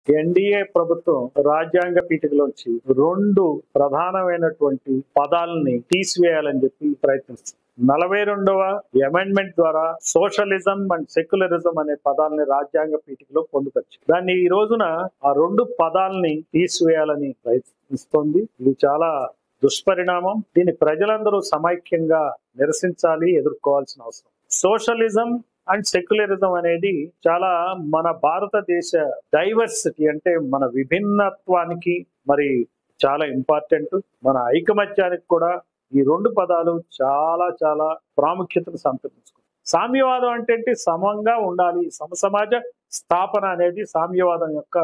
NDA ప్రభుత్వం రాజ్యాంగ పీఠికలోంచి 2 ప్రధానమైనటువంటి పదాలని తీసివేయాలని చెప్పి ప్రయత్నిస్తుంది. 42వ అమెండ్మెంట్ ద్వారా సోషలిజం అండ్ సెక్యులరిజం అనే పదాలని రాజ్యాంగ పీఠికలో పొందుపరిచింది. దాన్ని ఈ రోజున ఆ 2 పదాలని తీసివేయాలని ప్రయత్నిస్తోంది. ఇది చాలా దుష్పరిణామం. దీన్ని ప్రజలందరూ సమైక్యంగా నిరసించాలి, ఎదుర్కోవాల్సిన అవసరం. సోషలిజం అండ్ సెక్యులరిజం అనేది చాలా మన భారతదేశ డైవర్సిటీ అంటే మన విభిన్నత్వానికి మరి చాలా ఇంపార్టెంట్. మన ఐకమత్యానికి కూడా ఈ 2 పదాలు చాలా చాలా ప్రాముఖ్యతను సంతరించుకుంది. సామ్యవాదం అంటే సమంగా ఉండాలి, సమసమాజ స్థాపన అనేది సామ్యవాదం యొక్క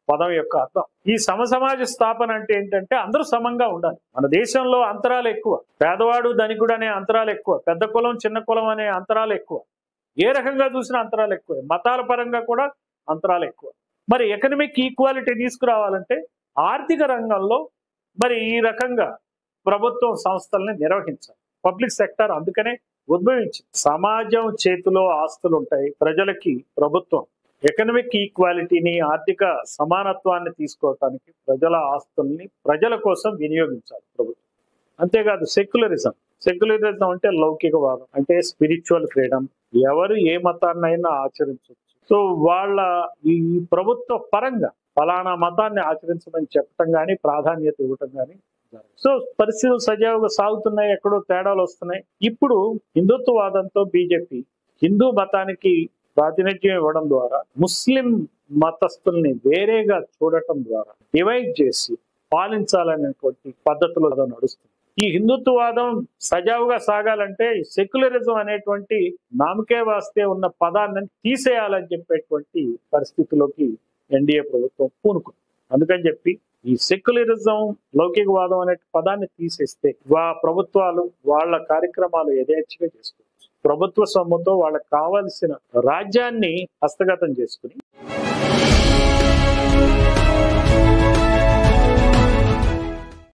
పదం యొక్క అర్థం. ఈ సమసమాజ స్థాపన అంటే ఏంటంటే అందరూ సమంగా ఉండాలి. మన దేశంలో అంతరాలు ఎక్కువ, పేదవాడు ధనికుడు అనే అంతరాలు ఎక్కువ, పెద్ద కులం చిన్న కులం అనే అంతరాలు ఎక్కువ, ఏ రకంగా చూసినా అంతరాలు ఎక్కువ, మతాల పరంగా కూడా అంతరాలు ఎక్కువ. మరి ఎకనమిక్ ఈక్వాలిటీ తీసుకురావాలంటే ఆర్థిక రంగంలో మరి ఈ రకంగా ప్రభుత్వం సంస్థల్ని నిర్వహించాలి. పబ్లిక్ సెక్టర్ అందుకనే ఉద్భవించింది. సమాజం చేతిలో ఆస్తులు ఉంటాయి. ప్రజలకి ప్రభుత్వం ఎకనమిక్ ఈక్వాలిటీని, ఆర్థిక సమానత్వాన్ని తీసుకోవటానికి ప్రజల ఆస్తుల్ని ప్రజల కోసం వినియోగించాలి ప్రభుత్వం. అంతేకాదు సెక్యులరిజం అంటే లౌకికవాదం, అంటే స్పిరిచువల్ ఫ్రీడమ్. ఎవరు ఏ మతాన్నైనా ఆచరించవచ్చు. సో వాళ్ళ ఈ ప్రభుత్వ పరంగా ఫలానా మతాన్ని ఆచరించమని చెప్పటం కానీ, ప్రాధాన్యత ఇవ్వటం కానీ. సో పరిస్థితులు సజావుగా సాగుతున్నాయి, ఎక్కడో తేడాలు వస్తున్నాయి. ఇప్పుడు హిందుత్వవాదంతో బీజేపీ హిందూ మతానికి ప్రాతినిధ్యం ఇవ్వడం ద్వారా, ముస్లిం మతస్థుల్ని వేరేగా చూడటం ద్వారా డివైడ్ చేసి పాలించాలనేటువంటి పద్ధతిలో నడుస్తుంది. ఈ హిందుత్వవాదం సజావుగా సాగాలంటే సెక్యులరిజం అనేటువంటి నామకే వాస్తే ఉన్న పదాన్ని తీసేయాలని చెప్పేటువంటి పరిస్థితిలోకి ఎన్డీఏ ప్రభుత్వం పూనుకుంది. అందుకని చెప్పి ఈ సెక్యులరిజం, లౌకికవాదం అనే పదాన్ని తీసేస్తే ప్రభుత్వాలు వాళ్ళ కార్యక్రమాలు యథేచ్ఛగా చేసుకోవచ్చు. ప్రభుత్వ సొమ్ముతో వాళ్ళకి కావాల్సిన రాజ్యాన్ని హస్తగతం చేసుకుని